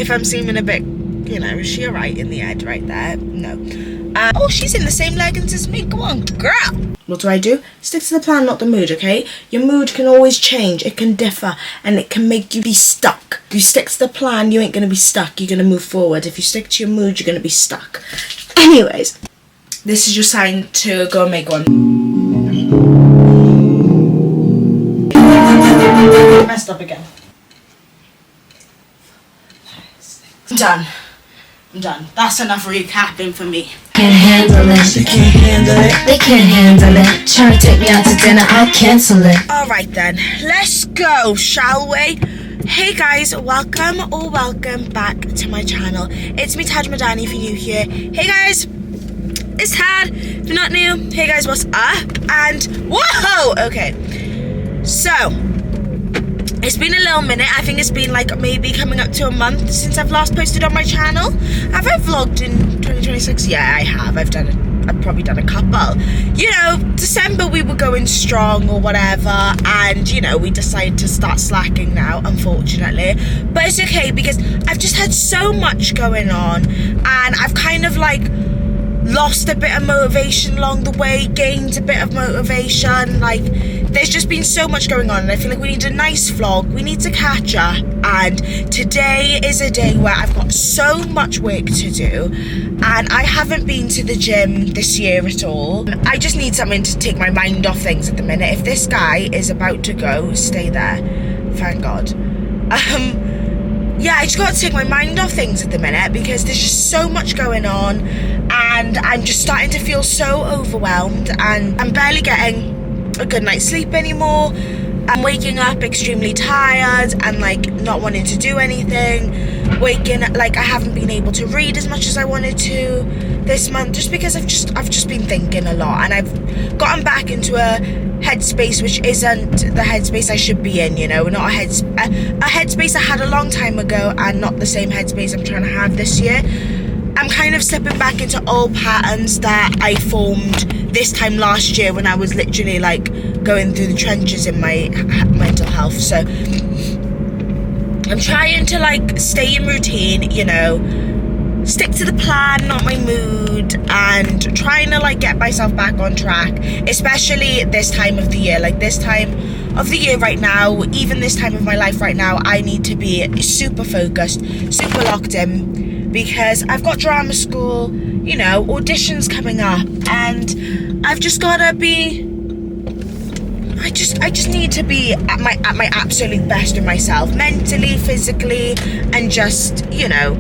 if I'm seeming a bit, you know, is she alright in the head right there? No. Oh, she's in the same leggings as me. Go on, girl. What do? Stick to the plan, not the mood, okay? Your mood can always change. It can differ, and it can make you be stuck. If you stick to the plan, you ain't going to be stuck. You're going to move forward. If you stick to your mood, you're going to be stuck. Anyways, this is your sign to go and make one. I messed up again. I'm done. That's enough recapping for me. Can't handle it. They can't handle it. They can't handle it. Try to take me out to dinner, I'll cancel it. Alright then, let's go, shall we? Hey guys, welcome back to my channel. It's me, Taj Madani, if you're new here. Hey guys, it's Tad. If you're not new, hey guys, what's up? And whoa! Okay, so it's been a little minute. I think it's been like maybe coming up to a month since I've last posted on my channel. Have I vlogged in 2026? Yeah, I have. I've probably done a couple. You know, December we were going strong or whatever, and you know, we decided to start slacking now, unfortunately. But it's okay because I've just had so much going on, and I've kind of like lost a bit of motivation along the way, gained a bit of motivation. Like, there's just been so much going on, and I feel like we need a nice vlog. We need to catch up, and today is a day where I've got so much work to do, and I haven't been to the gym this year at all. I just need something to take my mind off things at the minute. If this guy is about to go, stay there. Thank God. Yeah, I just got to take my mind off things at the minute because there's just so much going on, and I'm just starting to feel so overwhelmed, and I'm barely getting a good night's sleep anymore. I'm waking up extremely tired and like not wanting to do anything. Like I haven't been able to read as much as I wanted to this month just because I've just been thinking a lot, and I've gotten back into a headspace which isn't the headspace I should be in, you know, not a headspace I had a long time ago, and not the same headspace I'm trying to have this year. I'm kind of slipping back into old patterns that I formed this time last year when I was literally like going through the trenches in my mental health. So I'm trying to like stay in routine, you know, stick to the plan, not my mood, and trying to like get myself back on track, especially this time of the year. Like this time of the year right now, even this time of my life right now, I need to be super focused, super locked in, because I've got drama school, you know, auditions coming up, and I've just gotta be, I just need to be at my absolute best with myself, mentally, physically, and just, you know,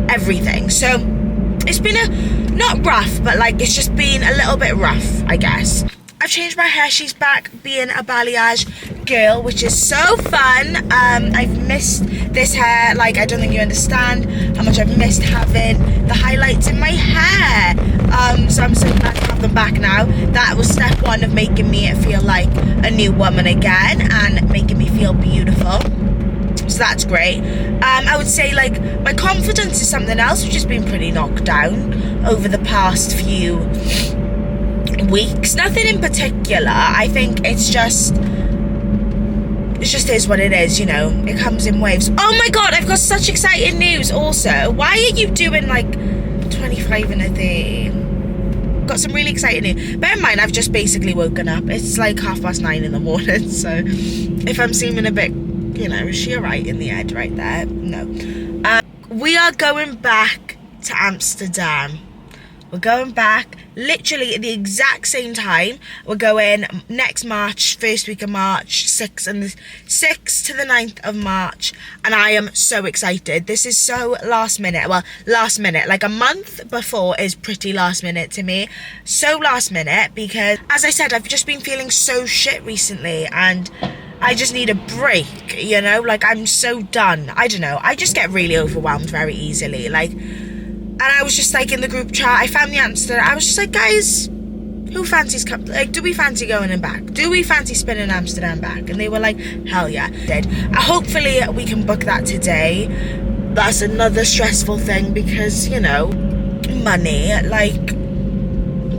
everything. So it's been not rough, but like it's just been a little bit rough, I guess. I've changed my hair. She's back being a balayage girl, which is so fun. I've missed this hair. Like, I don't think you understand how much I've missed having the highlights in my hair. So I'm so glad to have them back now. That was step one of making me feel like a new woman again and making me feel beautiful. So that's great. I would say like my confidence is something else which has been pretty knocked down over the past few weeks. Nothing in particular. I think it just is what it is, you know. It comes in waves. Oh my god, I've got such exciting news also. Why are you doing like 25 in a day? Got some really exciting news. Bear in mind, I've just basically woken up. It's like 9:30 in the morning, so if I'm seeming a bit, you know, is she alright in the head right there? No. We are going back to Amsterdam. We're going back literally at the exact same time. We're going next March, first week of March, 6th to the 9th of March. And I am so excited. This is so last minute. Well, last minute. Like a month before is pretty last minute to me. So last minute because, as I said, I've just been feeling so shit recently. And I just need a break, you know? Like, I'm so done. I don't know. I just get really overwhelmed very easily. Like, and I was just like in the group chat, I found the answer. I was just like, guys, who fancies do we fancy going and back? Do we fancy spinning Amsterdam back? And they were like, hell yeah. Did. Hopefully we can book that today. That's another stressful thing because, you know, money. Like,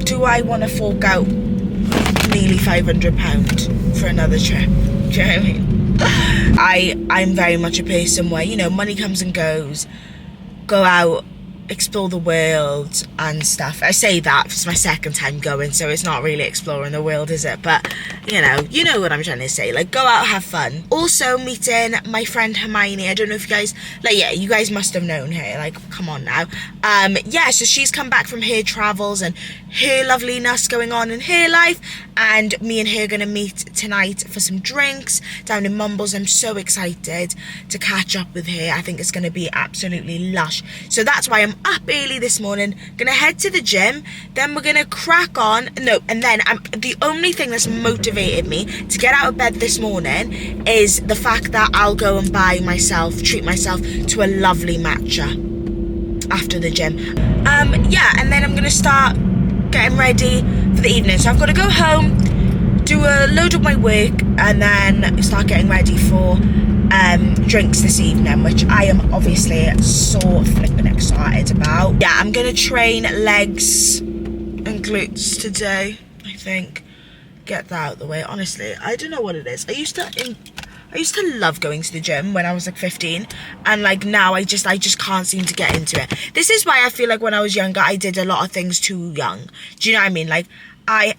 do I want to fork out nearly £500 for another trip? Do you know what I mean? I'm very much a person where, you know, money comes and goes, go out, explore the world and stuff. I say that it's my second time going, so it's not really exploring the world, is it? But you know what I'm trying to say, like, go out, have fun. Also meeting my friend Hermione. I don't know if you guys, like, yeah, you guys must have known her, like, come on now. Yeah, so she's come back from her travels and her loveliness going on in her life, and me and her are gonna meet tonight for some drinks down in Mumbles. I'm so excited to catch up with her. I think it's gonna be absolutely lush. So that's why I'm up early this morning, gonna head to the gym, then we're gonna crack on. And then the only thing that's motivated me to get out of bed this morning is the fact that I'll go and treat myself to a lovely matcha after the gym. Yeah, and then I'm gonna start getting ready for the evening. So I've got to go home, do a load of my work, and then start getting ready for drinks this evening, which I am obviously so flipping excited about. Yeah, I'm gonna train legs and glutes today, I think. Get that out of the way. Honestly, I don't know what it is. I used to love going to the gym when I was like 15, and like now I just can't seem to get into it. This is why I feel like when I was younger I did a lot of things too young. Do you know what I mean? Like, I've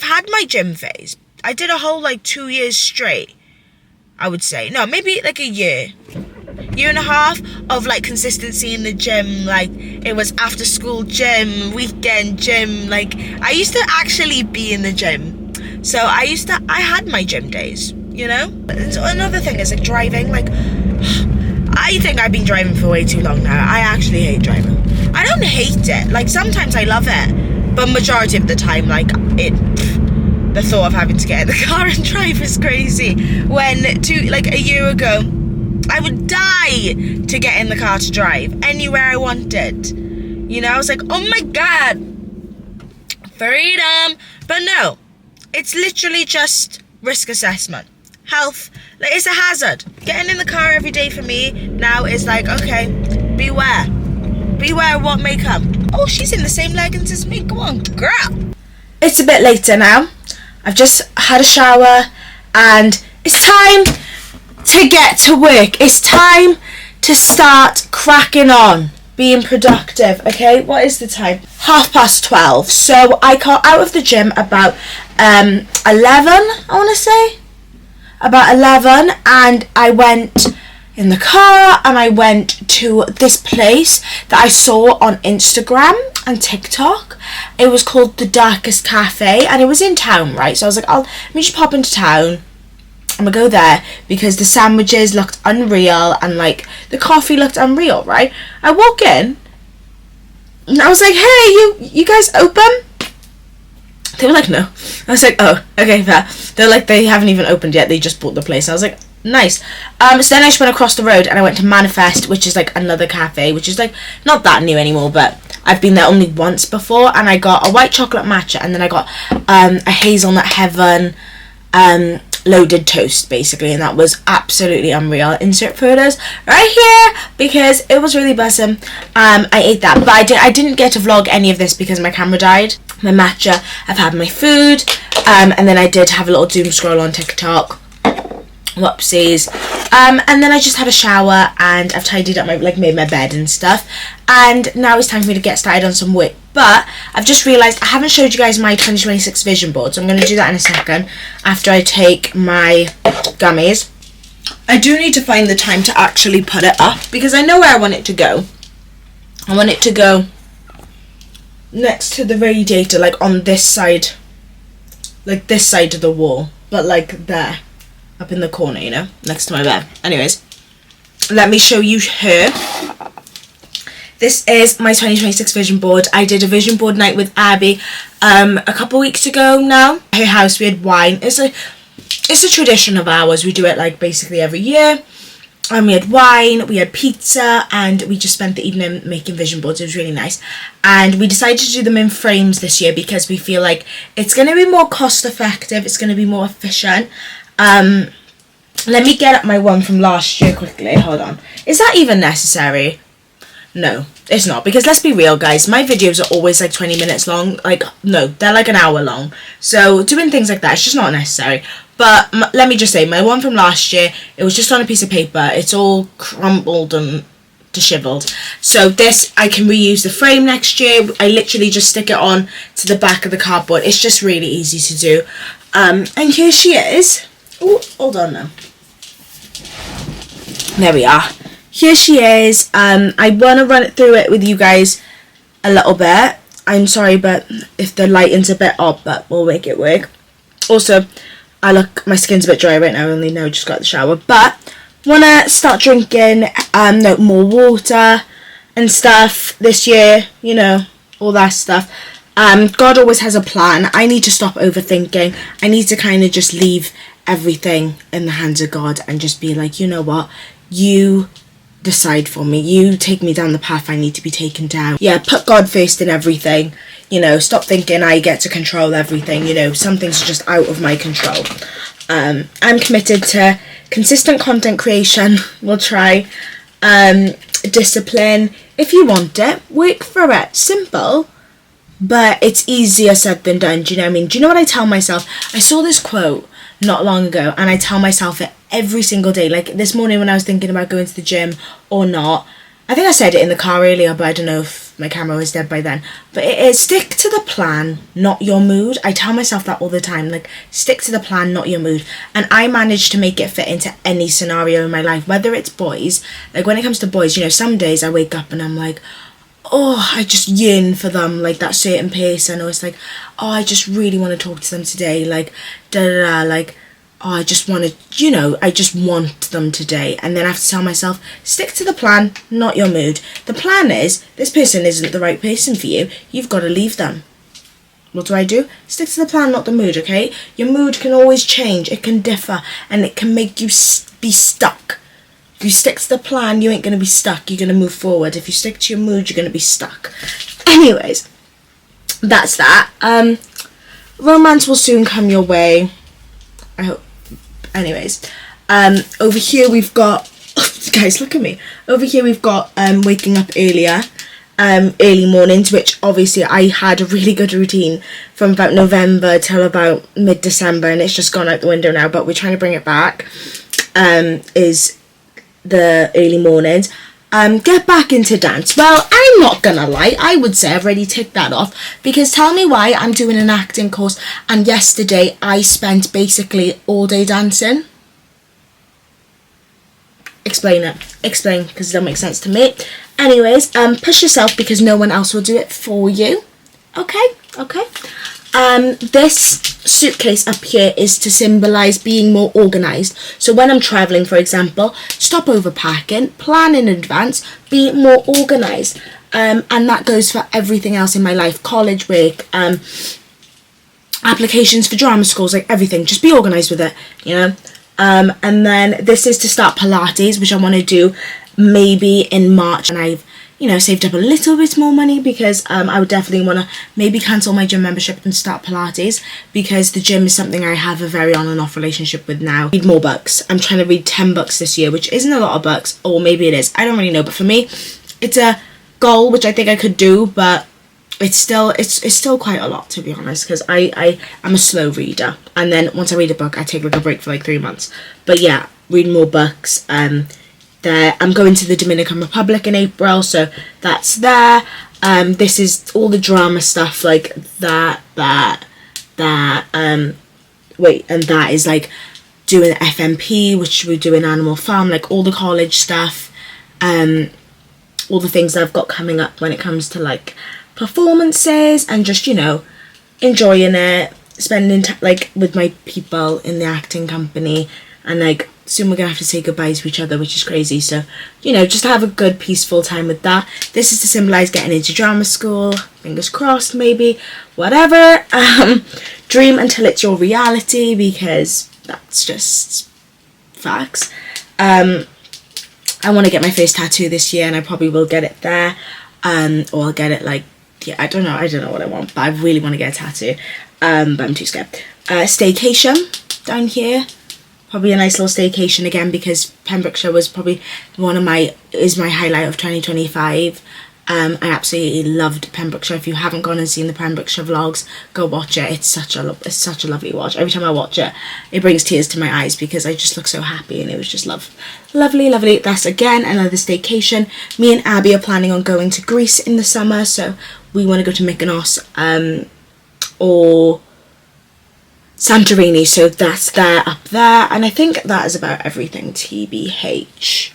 had my gym phase. I did a whole like 2 years straight, I would say. No, maybe like a year and a half of like consistency in the gym. Like, it was after school gym, weekend gym. Like, I used to actually be in the gym. So I had my gym days, you know? So another thing is like driving. Like, I think I've been driving for way too long now. I actually hate driving. I don't hate it. Like, sometimes I love it, but majority of the time, like, the thought of having to get in the car and drive is crazy. Like a year ago, I would die to get in the car to drive anywhere I wanted. You know, I was like, oh my God, freedom. But no, it's literally just risk assessment. Health, like, it's a hazard. Getting in the car every day for me now is like, okay, beware of what may come. Oh, she's in the same leggings as me. Go on, girl. It's a bit later now. I've just had a shower and it's time to get to work. It's time to start cracking on, being productive. Okay, what is the time? 12:30. So I got out of the gym about 11, I want to say. About 11, and I went in the car and I went to this place that I saw on Instagram and TikTok. It was called The Darkest Cafe, and it was in town, right? So I was like, let me just pop into town. I'm gonna go there because the sandwiches looked unreal and like the coffee looked unreal, right? I walk in and I was like, hey, you guys open? They were like, no. I was like, oh, okay, fair. They're like, they haven't even opened yet, they just bought the place. I was like, nice. So then I just went across the road and I went to Manifest, which is like another cafe, which is like not that new anymore, but I've been there only once before, and I got a white chocolate matcha, and then I got a hazelnut heaven loaded toast, basically, and that was absolutely unreal. Insert photos right here because it was really buzzing. I ate that, but I didn't get to vlog any of this because my camera died. My matcha, I've had my food, and then I did have a little doom scroll on TikTok. Whoopsies. And then I just had a shower and I've tidied up made my bed and stuff, and now it's time for me to get started on some work. But I've just realised I haven't showed you guys my 2026 vision board, so I'm going to do that in a second after I take my gummies. I do need to find the time to actually put it up because I know where I want it to go. I want it to go next to the radiator, like on this side, like this side of the wall, but like there, up in the corner, you know, next to my bed. Anyways, let me show you her. This is my 2026 vision board. I did a vision board night with Abby a couple weeks ago now. At her house we had wine. It's a tradition of ours. We do it like basically every year. And we had wine, we had pizza, and we just spent the evening making vision boards. It was really nice. And we decided to do them in frames this year because we feel like it's going to be more cost effective. It's going to be more efficient. Let me get up my one from last year quickly. Hold on. Is that even necessary? No, it's not, because let's be real, guys, my videos are always like 20 minutes long. Like, no, they're like an hour long, so doing things like that, it's just not necessary. But let me just say, my one from last year, it was just on a piece of paper. It's all crumpled and disheveled. So this, I can reuse the frame next year. I literally just stick it on to the back of the cardboard. It's just really easy to do. And here she is. Oh, hold on now. There we are. Here she is. I want to run it through it with you guys a little bit. I'm sorry, but if the lighting's a bit odd, but we'll make it work. Also, my skin's a bit dry right now. I only now just got the shower, but want to start drinking more water and stuff this year, you know, all that stuff. God always has a plan. I need to stop overthinking. I need to kind of just leave everything in the hands of God and just be like, you know what, you decide for me, you take me down the path I need to be taken down. Yeah, put God first in everything, you know, stop thinking I get to control everything, you know, some things are just out of my control. I'm committed to consistent content creation. We'll try. Discipline. If you want it, work for it. Simple, but it's easier said than done. Do you know what I mean? Do you know what I tell myself? I saw this quote not long ago, and I tell myself it every single day. Like this morning when I was thinking about going to the gym or not, I think I said it in the car earlier, but I don't know if my camera was dead by then. But it is, stick to the plan, not your mood. I tell myself that all the time, like, stick to the plan, not your mood. And I manage to make it fit into any scenario in my life, whether it's boys. Like when it comes to boys, you know, some days I wake up and I'm like, oh, I just yearn for them, like that certain person. Or it's like, oh, I just really want to talk to them today, like, da-da-da, like, oh, I just want to, you know, I just want them today. And then I have to tell myself, stick to the plan, not your mood. The plan is, this person isn't the right person for you. You've got to leave them. What do? Stick to the plan, not the mood, okay? Your mood can always change. It can differ. And it can make you be stuck. If you stick to the plan, you ain't going to be stuck. You're going to move forward. If you stick to your mood, you're going to be stuck. Anyways, that's that. Romance will soon come your way. I hope. Anyways, over here we've got, guys, look at me. Over here we've got waking up earlier, early mornings, which obviously I had a really good routine from about November till about mid-December, and it's just gone out the window now, but we're trying to bring it back, is the early mornings. Get back into dance. Well, I'm not gonna lie, I would say I've already ticked that off, because tell me why I'm doing an acting course and yesterday I spent basically all day dancing. Explain, because it doesn't make sense to me. Anyways, push yourself because no one else will do it for you. Okay. This suitcase up here is to symbolise being more organised. So when I'm travelling, for example, stop overpacking, plan in advance, be more organised. And that goes for everything else in my life, college, work, applications for drama schools, like everything. Just be organised with it, you know. And then this is to start Pilates, which I want to do maybe in March, and I've, you know, saved up a little bit more money because I would definitely want to maybe cancel my gym membership and start Pilates, because the gym is something I have a very on and off relationship with now. Read more books. I'm trying to read 10 books this year, which isn't a lot of books, or maybe it is. I don't really know, but for me, it's a goal which I think I could do, but it's still quite a lot, to be honest, because I'm a slow reader, and then once I read a book, I take like a break for like 3 months. But yeah, read more books. I'm going to the Dominican Republic in April, so that's there. This is all the drama stuff, like that, and that is like doing FMP, which we're doing Animal Farm, like all the college stuff, all the things that I've got coming up when it comes to like performances, and just, you know, enjoying it, spending like with my people in the acting company, and like soon we're gonna have to say goodbye to each other, which is crazy. So, you know, just have a good peaceful time with that. This is to symbolise getting into drama school, fingers crossed, maybe, whatever. Dream until it's your reality, because that's just facts. I want to get my face tattoo this year, and I probably will get it there, or I'll get it like, yeah, I don't know what I want, but I really want to get a tattoo, but I'm too scared. Staycation down here, probably a nice little staycation again, because Pembrokeshire was probably is my highlight of 2025. I absolutely loved Pembrokeshire. If you haven't gone and seen the Pembrokeshire vlogs, go watch it. It's such a lovely watch. Every time I watch it, it brings tears to my eyes because I just look so happy, and it was just lovely. That's again another staycation. Me and Abby are planning on going to Greece in the summer, so we want to go to Mykonos or Santorini, so that's there, up there, and I think that is about everything, TBH.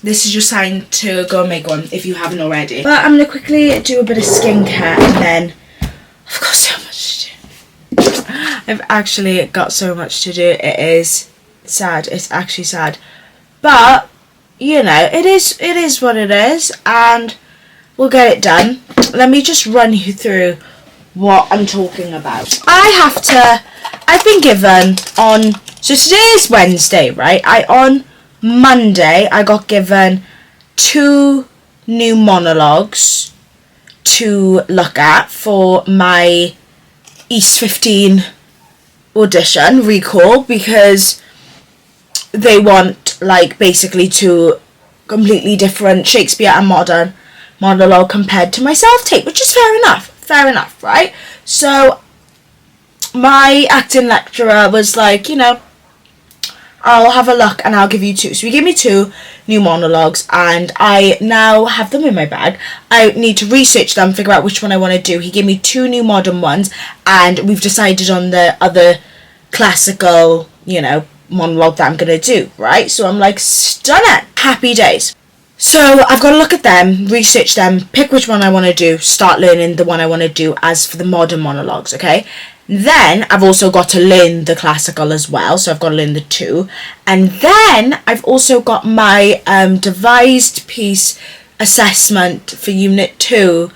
This is your sign to go and make one if you haven't already. But I'm going to quickly do a bit of skincare, and then I've got so much to do. I've actually got so much to do. It is sad. It's actually sad. But, you know, it is what it is, and we'll get it done. Let me just run you through what I'm talking about. I've been given so today is Wednesday, right? On Monday, I got given 2 new monologues to look at for my East 15 audition recall, because they want, like, basically 2 completely different Shakespeare and modern monologue compared to my self-tape, which is fair enough, right? So my acting lecturer was like, you know, I'll have a look and I'll give you 2. So he gave me 2 new monologues, and I now have them in my bag. I need to research them, figure out which one I want to do. He gave me 2 new modern ones, and we've decided on the other classical, you know, monologue that I'm going to do, right? So I'm like, stunning. Happy days. So I've got to look at them, research them, pick which one I want to do, start learning the one I want to do as for the modern monologues, okay? Then I've also got to learn the classical as well, so I've got to learn the 2. And then I've also got my devised piece assessment for Unit 2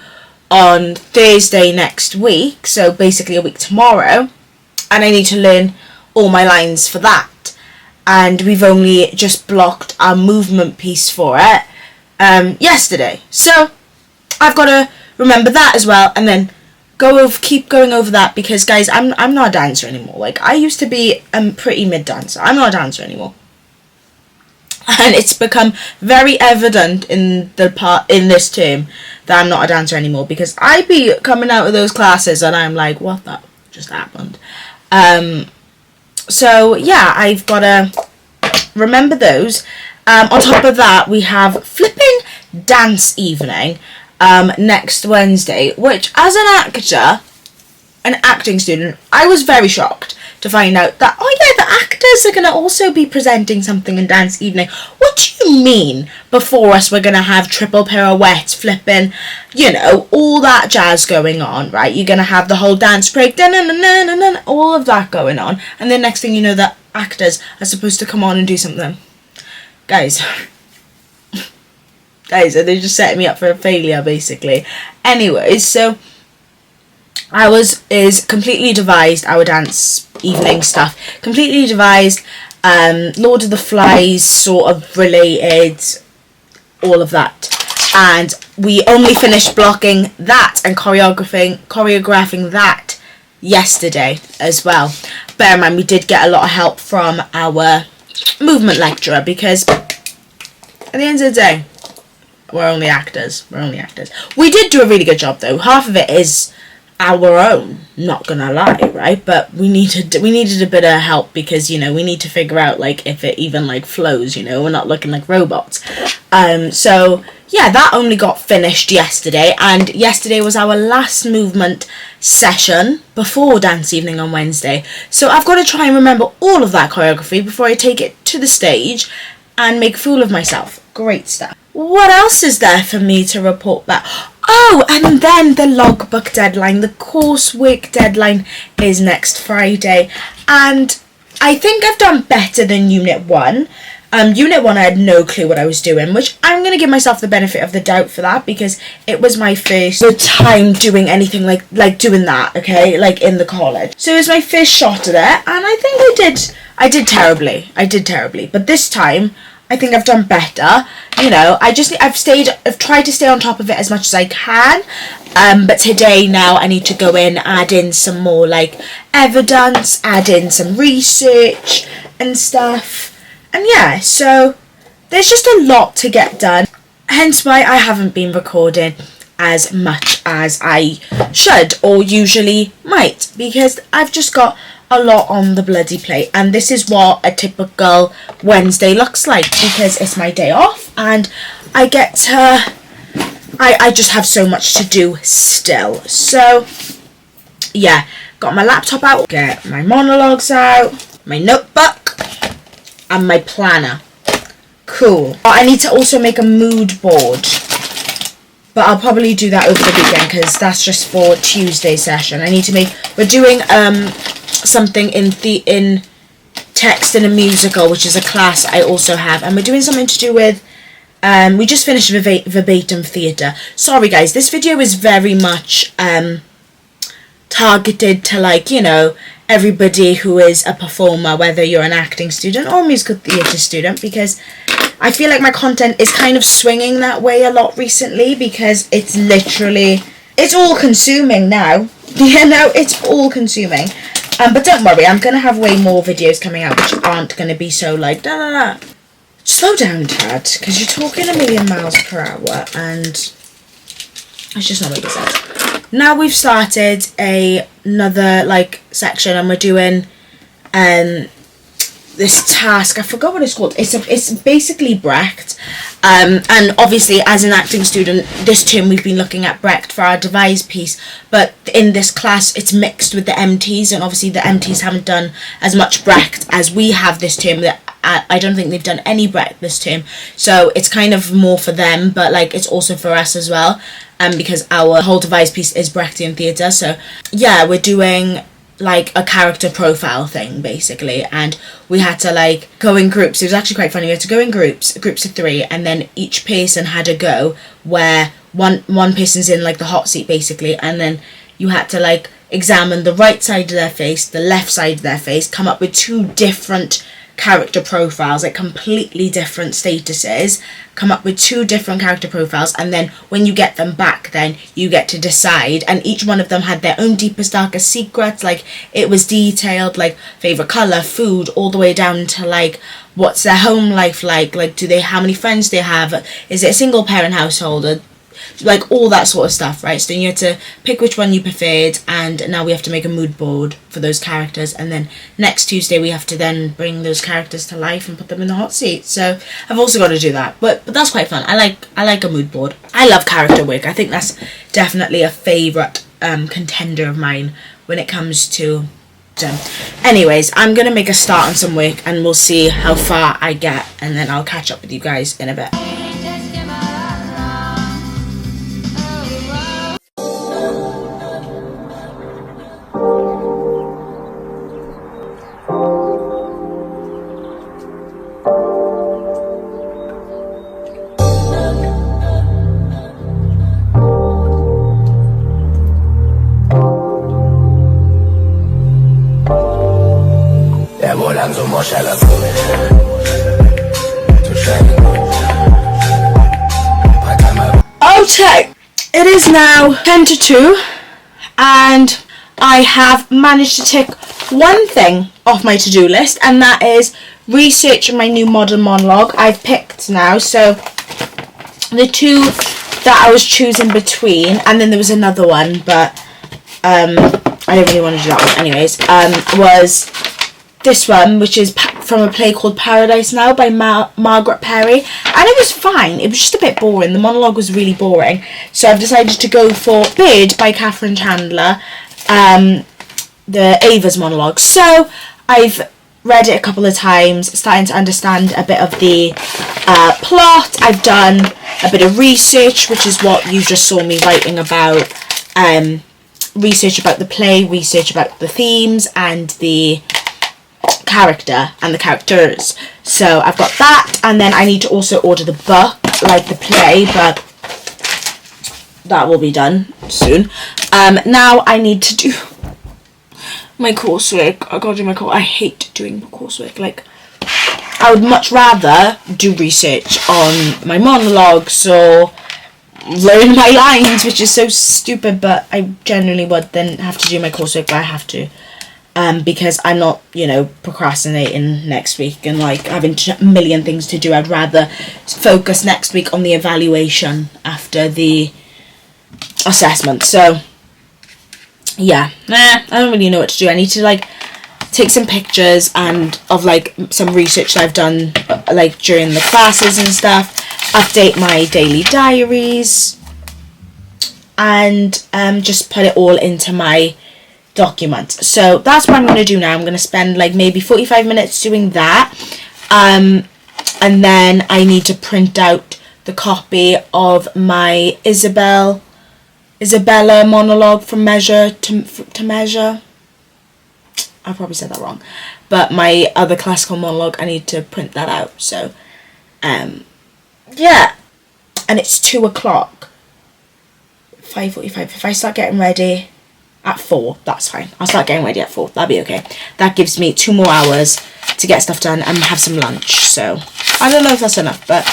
on Thursday next week, so basically a week tomorrow, and I need to learn all my lines for that. And we've only just blocked our movement piece for it yesterday, so I've got to remember that as well, and then keep going over that, because guys, I'm not a dancer anymore. Like, I used to be a pretty mid dancer. I'm not a dancer anymore, and it's become very evident in this term that I'm not a dancer anymore, because I be coming out of those classes and I'm like, what the just happened? So yeah, I've got to remember those. On top of that, we have flipping dance evening next Wednesday, which, as an acting student, I was very shocked to find out that, oh yeah, the actors are going to also be presenting something in dance evening. What do you mean before us we're going to have triple pirouettes, flipping, you know, all that jazz going on, right? You're going to have the whole dance break, all of that going on, and then next thing you know, the actors are supposed to come on and do something. Guys, they're just setting me up for a failure, basically. Anyways, so ours is completely devised, our dance evening stuff. Completely devised, Lord of the Flies sort of related, all of that. And we only finished blocking that and choreographing that yesterday as well. Bear in mind, we did get a lot of help from our movement lecturer, because at the end of the day, we're only actors. We did do a really good job, though. Half of it is our own, not gonna lie, right? But we needed a bit of help, because, you know, we need to figure out, like, if it even, like, flows, you know, we're not looking like robots. So yeah, that only got finished yesterday, and yesterday was our last movement session before dance evening on Wednesday. So I've got to try and remember all of that choreography before I take it to the stage and make a fool of myself. Great stuff. What else is there for me to report back? Oh, and then the logbook deadline, the coursework deadline is next Friday, and I think I've done better than Unit 1. Unit 1, I had no clue what I was doing, which I'm going to give myself the benefit of the doubt for that, because it was my first time doing anything like doing that, okay, like in the college. So it was my first shot at it, and I think I did terribly, but this time I think I've done better. You know, I've tried to stay on top of it as much as I can, but today now I need to go in, add in some more like evidence, add in some research and stuff. And yeah, so there's just a lot to get done. hence why I haven't been recording as much as I should or usually might, because I've just got a lot on the bloody plate, and this is what a typical Wednesday looks like because it's my day off and I get to I just have so much to do still. So yeah, got my laptop out, get my monologues out, my notebook and my planner. Cool. I need to also make a mood board, but I'll probably do that over the weekend because that's just for Tuesday session. I need to make, we're doing something in text in a musical, which is a class I also have, and we're doing something to do with we just finished verbatim theatre. Sorry guys, this video is very much targeted to, like, you know, everybody who is a performer, whether you're an acting student or musical theatre student, because I feel like my content is kind of swinging that way a lot recently because it's literally, it's all consuming now. You know, it's all consuming. But don't worry, I'm going to have way more videos coming out which aren't going to be so like da da da. Slow down, Tad, because you're talking a million miles per hour and it's just not making sense. Now we've started another like section and we're doing this task. I forgot what it's called. It's basically Brecht, and obviously as an acting student this term we've been looking at Brecht for our devised piece, but in this class it's mixed with the MTs, and obviously the MTs haven't done as much Brecht as we have this term. That I don't think they've done any Brecht this term, so it's kind of more for them, but like it's also for us as well, because our whole devised piece is Brechtian theatre. So yeah, we're doing like a character profile thing basically, and we had to like go in groups. It was actually quite funny. We had to go in groups of 3, and then each person had a go where one person's in like the hot seat basically, and then you had to like examine the right side of their face, the left side of their face, come up with 2 different character profiles, like completely different statuses, come up with 2 different character profiles, and then when you get them back then you get to decide, and each one of them had their own deepest darkest secrets. Like it was detailed, like favourite colour, food, all the way down to like what's their home life like do they, how many friends they have, is it a single parent household, or like all that sort of stuff, right? So you had to pick which one you preferred, and now we have to make a mood board for those characters, and then next Tuesday we have to then bring those characters to life and put them in the hot seat. So I've also got to do that, but that's quite fun. I like a mood board. I love character work. I think that's definitely a favourite contender of mine when it comes to anyways, I'm gonna make a start on some work and we'll see how far I get, and then I'll catch up with you guys in a bit. Okay, it is now 10 to 2 and I have managed to tick one thing off my to-do list, and that is research my new modern monologue. I've picked now, so the 2 that I was choosing between, and then there was another one, but I don't really want to do that one anyways, was this one, which is from a play called Paradise Now by Margaret Perry, and it was fine. It was just a bit boring. The monologue was really boring, so I've decided to go for Bird by Catherine Chandler, the Ava's monologue. So I've read it a couple of times, starting to understand a bit of the plot. I've done a bit of research, which is what you just saw me writing about, research about the play, research about the themes and the character and the characters. So I've got that, and then I need to also order the book, like the play, but that will be done soon. Now I need to do my coursework. I gotta do my course. I hate doing coursework. Like, I would much rather do research on my monologues or learn my lines, which is so stupid, but I generally would then have to do my coursework, but I have to. because I'm not, you know, procrastinating next week and like having a million things to do. I'd rather focus next week on the evaluation after the assessment. So yeah, I don't really know what to do. I need to like take some pictures and of like some research that I've done like during the classes and stuff, update my daily diaries, and just put it all into my document. So that's what I'm going to do now. I'm going to spend like maybe 45 minutes doing that, and then I need to print out the copy of my Isabella monologue from Measure to Measure. I probably said that wrong, but my other classical monologue, I need to print that out. So yeah, and it's 2 o'clock, 5:45. If I start getting ready at 4, that's fine. I'll start getting ready at 4. That'll be okay. That gives me 2 more hours to get stuff done and have some lunch. So I don't know if that's enough, but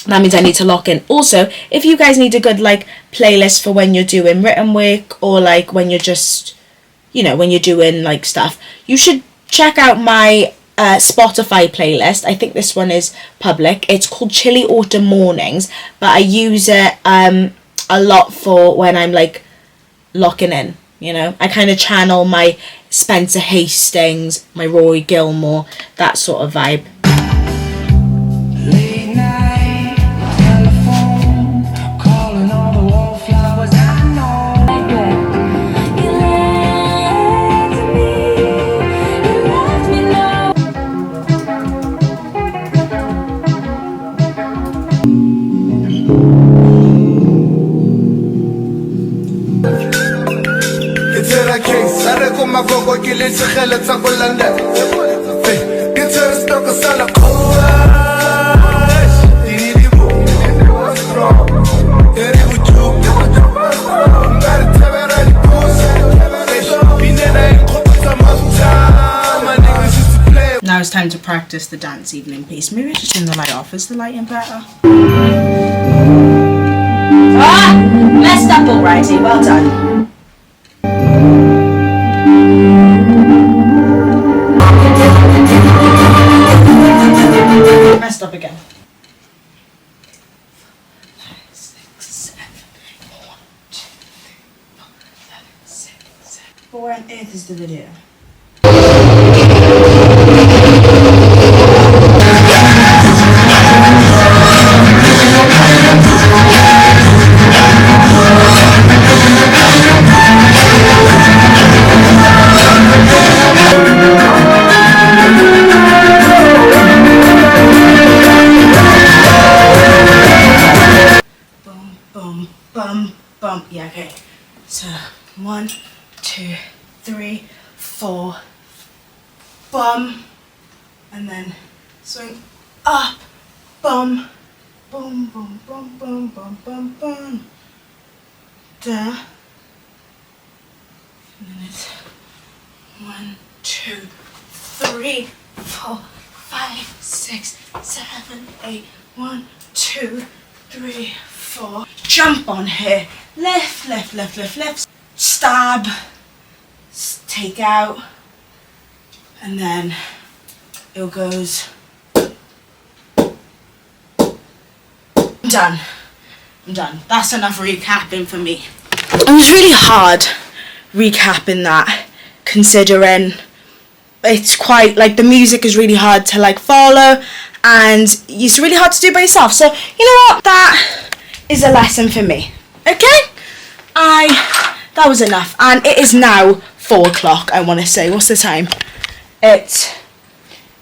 that means I need to lock in. Also, if you guys need a good like playlist for when you're doing written work, or like when you're just, you know, when you're doing like stuff, you should check out my Spotify playlist. I think this one is public. It's called Chilly Autumn Mornings, but I use it a lot for when I'm like locking in, you know. I kind of channel my Spencer Hastings, my Rory Gilmore, that sort of vibe. Late night, telephone, calling all the wallflowers I know. You lied to me, you left me low. It's a case, I reckon my go kill it, so hell it's a good land. It's a stock of salad. Now it's time to practice the dance evening piece. Maybe I should turn the light off. Is the lighting better? Ah! Messed up already. Well done. Messed up again. 5, 6, 7, 1, 2, 3, 4, 5, 6, 7. But where on earth is the video? Bum. Yeah, okay. So 1, 2, 3, 4. Bum. And then swing up. Bum. Boom, boom, boom, boom, boom, boom, boom. Da. And then it's 1, 2, 3, 4, 5, 6, 7, 8. 1, 2, 3, 4. Jump on here. Lift, lift, lift, lift, lift. Stab. Take out. And then it goes. I'm done. That's enough recapping for me. It was really hard recapping that, considering it's quite like the music is really hard to like follow, and it's really hard to do by yourself. So you know what, that is a lesson for me. Okay, that was enough. And it is now 4 o'clock. I want to say, what's the time? It's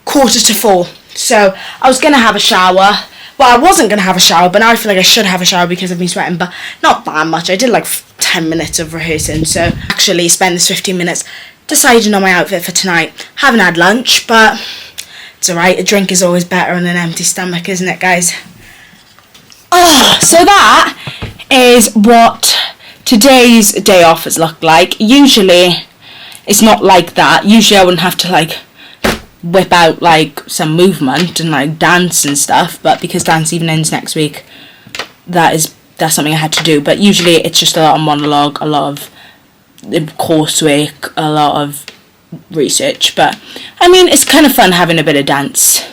3:45. So I was gonna have a shower. Well, I wasn't going to have a shower, but now I feel like I should have a shower because I've been sweating, but not that much. I did like 10 minutes of rehearsing, so actually spend this 15 minutes deciding on my outfit for tonight. Haven't had lunch, but it's alright. A drink is always better on an empty stomach, isn't it, guys? Oh, so that is what today's day off has looked like. Usually, it's not like that. Usually I wouldn't have to like whip out like some movement and like dance and stuff, but because dance evening's next week, that's something I had to do. But usually it's just a lot of monologue, a lot of coursework, a lot of research, but I mean, it's kind of fun having a bit of dance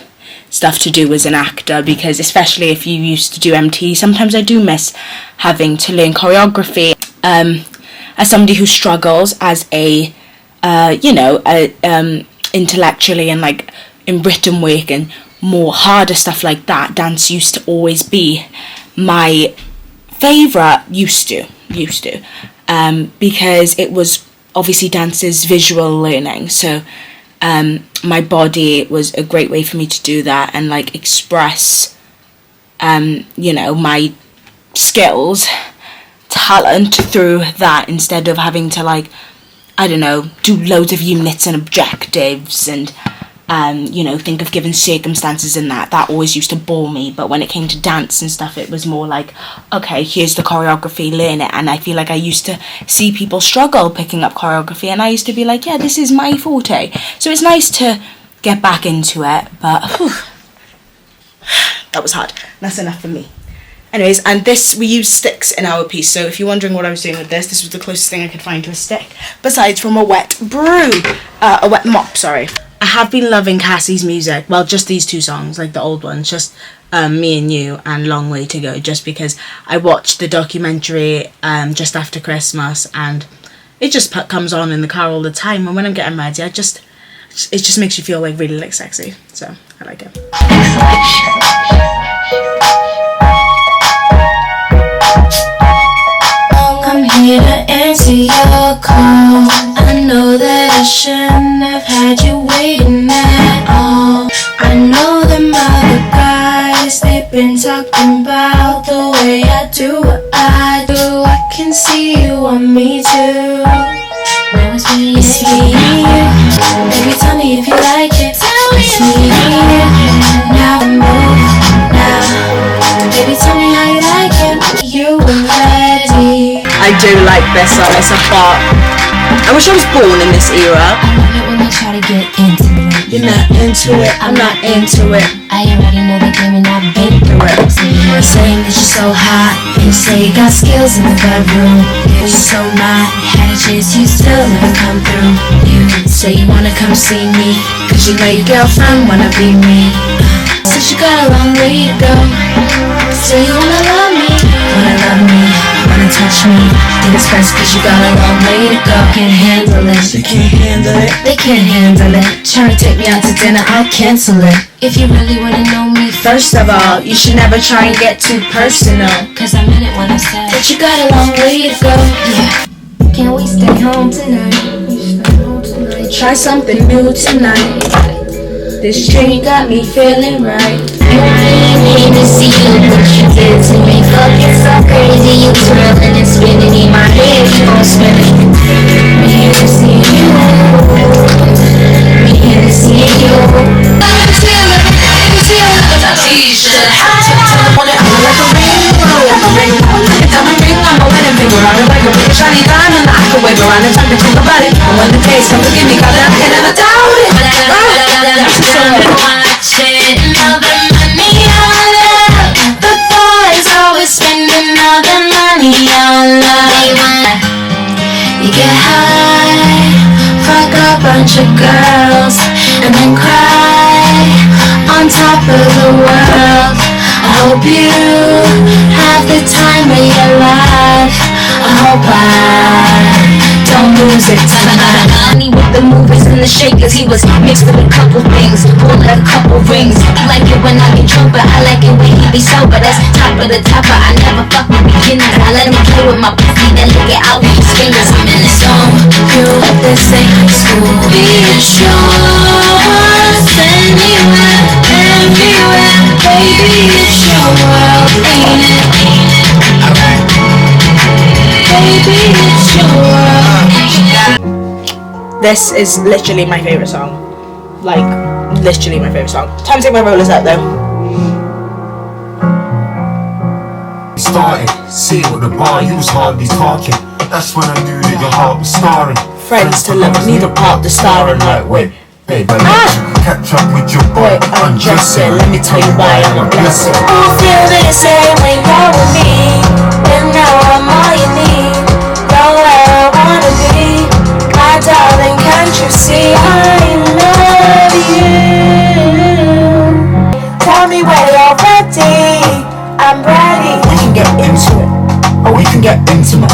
stuff to do as an actor, because especially if you used to do MT, sometimes I do miss having to learn choreography. As somebody who struggles as a intellectually and like in written work and more harder stuff like that, dance used to always be my favourite, used to, because it was obviously dance is visual learning, so my body was a great way for me to do that and like express my skills, talent through that, instead of having to like, I don't know, do loads of units and objectives and think of given circumstances and that always used to bore me. But when it came to dance and stuff, it was more like, okay, here's the choreography, learn it. And I feel like I used to see people struggle picking up choreography, and I used to be like, yeah, this is my forte. So it's nice to get back into it, but that was hard. That's enough for me. Anyways, and this, we use sticks in our piece, so if you're wondering what I was doing with this was the closest thing I could find to a stick, besides from a wet mop, sorry. I have been loving Cassie's music, well, just these two songs, like the old ones, just Me and You and Long Way to Go, just because I watched the documentary just after Christmas, and it just comes on in the car all the time, and when I'm getting ready, it just makes you feel like really like sexy, so I like it. I'm here to answer your call. I know that I shouldn't have had you waiting at all. I know them other guys, they've been talking about the way I do what I do. I can see you want me too. Now it's me and you. Baby, tell me if you like it. It's me and you. Now move now. Baby, tell me how you like it. You were ready. I do like this song, it's a bop. I wish I was born in this era. I love it when I try to get into it. You're not into it, I'm not into it. I already know the game and I've been through it. So you're saying that you're so hot, and you say you got skills in the bedroom. You're so mad, had a chance, you still never come through. You say you wanna come see me, cause you know your girlfriend wanna be me. Since you got a long way to go, still you wanna love me, wanna touch me. Think it's best cause you got a long way to go. Can't handle it, They can't handle it. they can't handle it. Try to take me out to dinner, I'll cancel it. If you really wanna know me, First of all, you should never try and get too personal. cause I meant it when I said that you got a long way to go. Yeah, can't we stay home tonight? Try something new tonight. This drink got me feeling right. Need to see you, what you did to me. Fucking so crazy, you twirling and spinning in my head, you gon' spin it. Me here to see you, me here to see you. T-shirt, on it, I'm like a ring, diamond ring on my wedding finger. I look like a big shiny diamond. I can wave around and talk to think about it. And when the days come, forgive me, 'cause I can never doubt it. Watching all the money on love. The boys always spending all the money on love. You get high, fuck a bunch of girls, and then cry on top of the world. I hope you have the time of your life. I hope I don't lose it tonight. Money with the movers and the shakers, he was mixed with a couple things, pulled like a couple rings. I like it when I get drunk, but I like it when he be sober. That's top of the topper. I never fuck with beginners. I let him play with my pussy, then lick it out with his fingers. I'm in the zone. You, this ain't school. Be assured, send me everywhere. Baby, it's your world, ain't it? Baby, it's your world. This is literally my favourite song. Like, literally my favourite song. Time to take my rollers out though. Started, see what the bar, you was hardly talking. That's when I knew that your heart was starring. Friends to love, neither part the starring like wait, babe, I let you catch up with your boy, undress it. Let me tell you why I'm a blessing. I feel the same when you're with me, and now I'm all you need. You're where I wanna be, my darling. Can't you see? we can get intimate.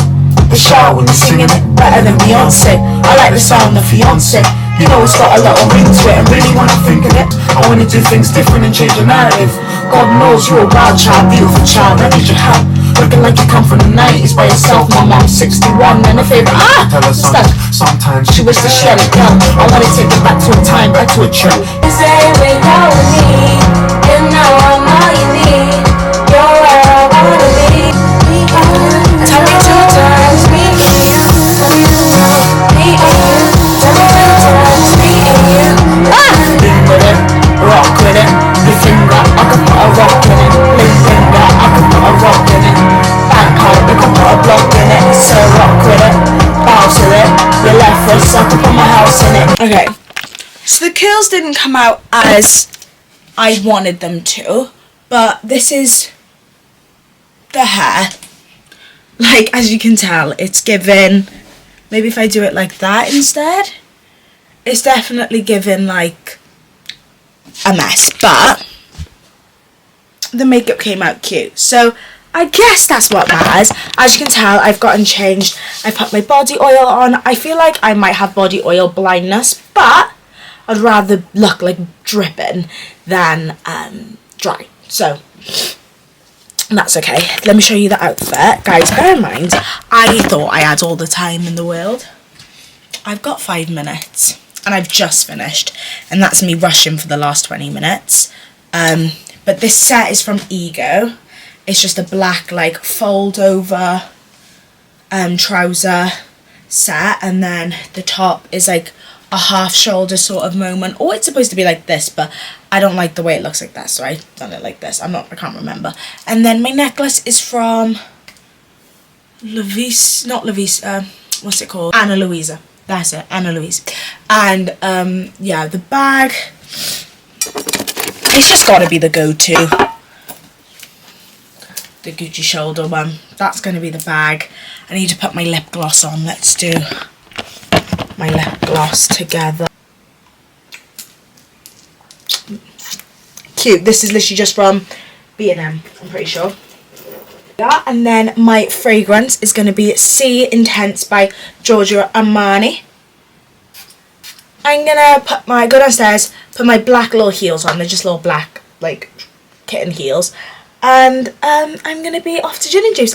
The shower when you're singing it better than Beyonce. I like the sound of Fiance. You know it's got a lot of ring to it, and really when I think of it, I wanna do things different and change the narrative. God knows you're a wild child, beautiful child, I need your help. Looking like you come from the 90s by yourself. My mom's 61 and a favorite. Tell her sometimes She wishes she had a gun. I wanna take her back to a time, back to a trip. You say wake up with me, you know I'm all you need. You're where I wanna be. Tell me 2 times, me and you. Me and you. Tell me 2 times, me and you. Bing with it, rock with it. You think that I can put a rock in it? You think that I can put a rock in it? Back home, we can put a block in it. So rock with it, bounce with it. Your left wrist, I can put my house in it. Okay, so the curls didn't come out as I wanted them to, but this is the hair. Like, as you can tell, it's given, maybe if I do it like that instead, it's definitely given like a mess, but the makeup came out cute, so I guess that's what matters. As you can tell, I've gotten changed. I put my body oil on. I feel like I might have body oil blindness, but I'd rather look like dripping than dry, so that's okay. Let me show you the outfit. Guys, bear in mind, I thought I had all the time in the world. I've got 5 minutes and I've just finished, and that's me rushing for the last 20 minutes. But this set is from Ego. It's just a black like fold over trouser set, and then the top is like a half shoulder sort of moment, or it's supposed to be like this, but I don't like the way it looks like that, so I've done it like this. I can't remember. And then my necklace is from what's it called? Ana Luisa. That's it, Ana Louise. And yeah, the bag, it's just got to be the go-to, the Gucci shoulder one. That's going to be the bag. I need to put my lip gloss on. Let's do my lip gloss together. Cute. This is literally just from B&M, I'm pretty sure. Yeah, and then my fragrance is going to be Sea Intense by Giorgio Armani. I'm going to go downstairs, put my black little heels on. They're just little black, like, kitten heels. And I'm going to be off to Gin and Juice.